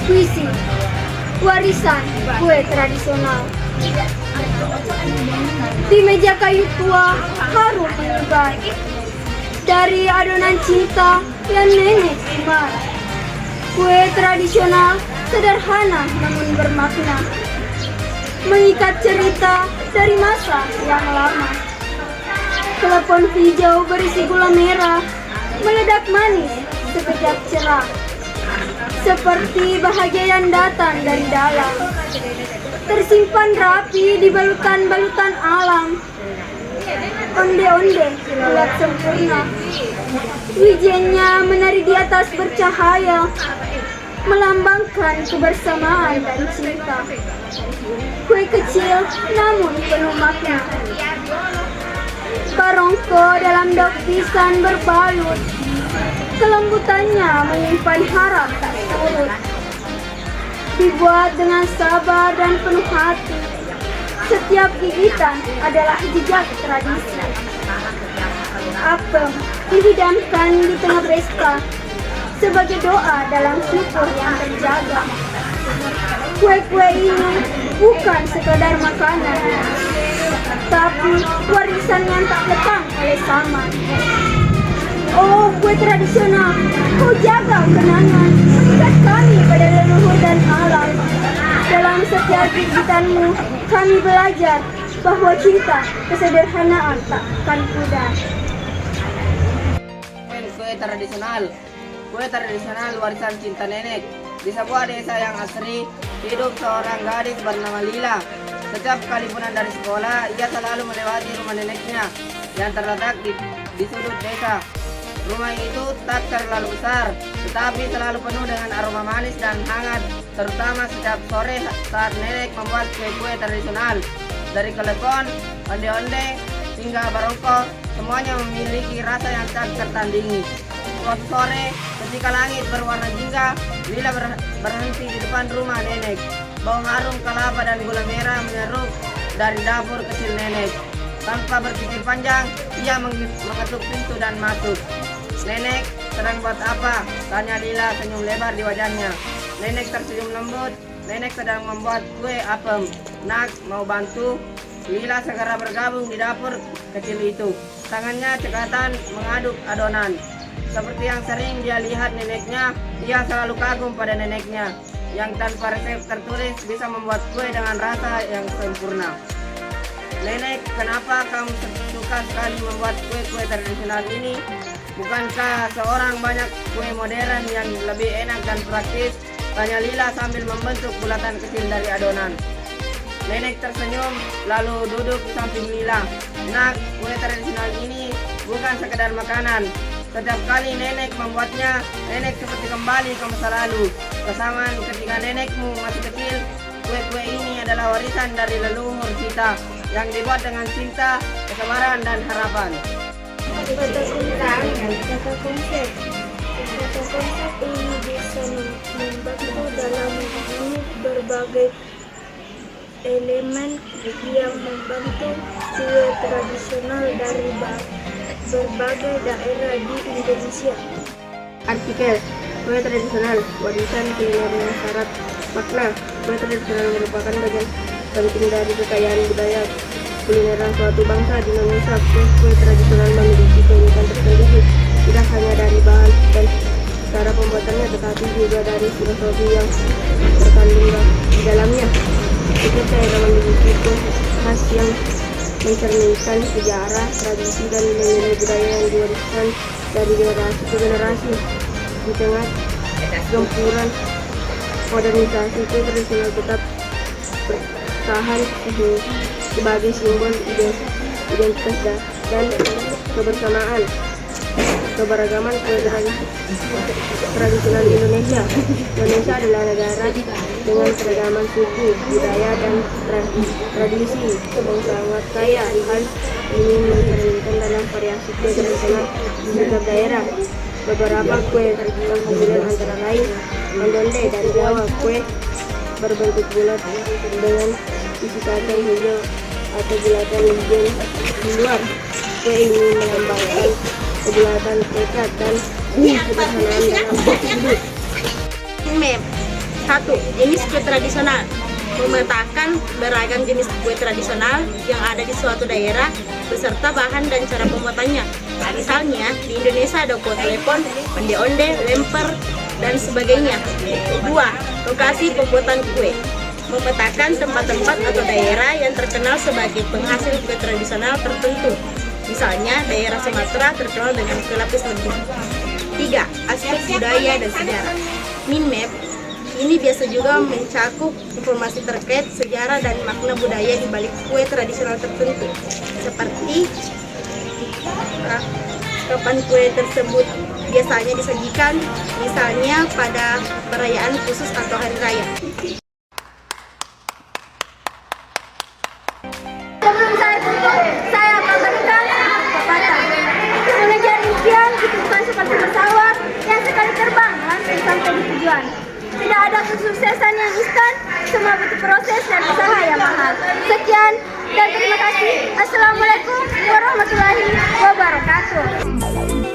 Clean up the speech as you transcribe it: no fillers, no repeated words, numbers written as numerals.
Puisi, warisan kue tradisional. Di meja kayu tua, harum menyebar dari adonan cinta yang nenek gemar. Kue tradisional sederhana namun bermakna, mengikat cerita dari masa yang lama. Telepon hijau berisi gula merah, meledak manis sekejap cerah, seperti bahagia yang datang dari dalam, tersimpan rapi di balutan-balutan alam. Onde-onde bulat sempurna, wijennya menari di atas bercahaya, melambangkan kebersamaan dan cinta. Kue kecil namun penuh makna, barongko dalam daun pisang berbalut, kelembutannya menyimpan harap tak surut. Dibuat dengan sabar dan penuh hati, setiap gigitan adalah jejak tradisi. Apem dihidangkan di tengah pesta, sebagai doa dalam syukur yang terjaga. Kue-kue ini bukan sekadar makanan, tapi warisan yang tak lekang oleh zaman. Oh, kue tradisional, kau jaga kenangan, mengikat kami pada leluhur dan alam. Dalam setiap gigitanmu, kami belajar bahwa cinta, kesederhanaan tak akan pudar. Kue tradisional warisan cinta nenek. Di sebuah desa yang asri, hidup seorang gadis bernama Lila. Setiap kali pulang dari sekolah, ia selalu melewati rumah neneknya yang terletak di sudut desa. Rumah itu tak terlalu besar, tetapi selalu penuh dengan aroma manis dan hangat, terutama setiap sore saat nenek membuat kue-kue tradisional. Dari kelepon, onde-onde, hingga barongko, semuanya memiliki rasa yang tak tertandingi. Suatu sore, ketika langit berwarna jingga, Lila berhenti di depan rumah nenek. Bau harum kelapa dan gula merah menyerup dari dapur kecil nenek. Tanpa berpikir panjang, ia mengetuk pintu dan masuk. "Nenek, sedang buat apa?" tanya Lila senyum lebar di wajahnya. Nenek tersenyum lembut. "Nenek sedang membuat kue apem. Nak, mau bantu?" Lila segera bergabung di dapur kecil itu. Tangannya cekatan mengaduk adonan. Seperti yang sering dia lihat neneknya, ia selalu kagum pada neneknya yang tanpa resep tertulis bisa membuat kue dengan rasa yang sempurna. "Nenek, kenapa kamu suka sekali membuat kue-kue tradisional ini? Bukankah seorang banyak kue modern yang lebih enak dan praktis?" tanya Lila sambil membentuk bulatan kecil dari adonan. Nenek tersenyum lalu duduk di samping Lila. "Nak, kue tradisional ini bukan sekedar makanan. Setiap kali nenek membuatnya, nenek seperti kembali ke masa lalu, ke zaman ketika nenekmu masih kecil. Kue-kue ini adalah warisan dari leluhur kita yang dibuat dengan cinta, kesabaran, dan harapan." Kata konsep ini bisa membantu dalam membangun berbagai elemen yang membantu kue tradisional dari berbagai daerah di Indonesia. Artikel: kue tradisional, warisan kuliner yang syarat makna. Kue tradisional merupakan bagian penting dari kekayaan budaya kulineran suatu bangsa di Indonesia. Kue tradisional memiliki keunikan tersendiri, tidak hanya dari bahan dan cara pembuatannya, tetapi juga dari filosofi yang terkandung di dalamnya. Setiap daerah memiliki kue khas yang mencerminkan sejarah, tradisi, dan nilai budaya yang diwariskan dari generasi ke generasi. Di tengah gempuran modernisasi, kue tradisional tetap bertahan sebagai simbol identitas dan kebersamaan. Keberagaman kue tradisional di Indonesia. Indonesia adalah negara dengan keragaman suku, budaya, dan tradisi yang sangat kaya. Hal ini mencerminkan dalam variasi kue tradisional di setiap daerah. Beberapa kue tradisional populer antara lain onde-onde dari Jawa, kue berbentuk bulat dengan isi kacang hijau atau bulatan hijau di luar. Kue ini melambangkan kebulatan tekad dan kesederhanaan dalam hidup. 1. Jenis kue tradisional. Memetakan beragam jenis kue tradisional yang ada di suatu daerah beserta bahan dan cara pembuatannya. Misalnya, di Indonesia ada kue telepon, onde-onde, lemper, dan sebagainya. 2. Lokasi pembuatan kue. Memetakan tempat-tempat atau daerah yang terkenal sebagai penghasil kue tradisional tertentu. Misalnya, daerah Sumatera terkenal dengan kue lapis legit. 3. Aspek budaya dan sejarah. Min map ini biasa juga mencakup informasi terkait sejarah dan makna budaya di balik kue tradisional tertentu, seperti kapan kue tersebut biasanya disajikan, misalnya pada perayaan khusus atau hari raya. Sebelum saya tutup, saya bacakan pepatah. Mengejar impian itu bukan seperti pesawat yang sekali terbang langsung sampai di tujuan. Tidak ada kesuksesan yang instan, semua butuh proses dan usaha yang mahal. Sekian dan terima kasih. Assalamualaikum warahmatullahi wabarakatuh.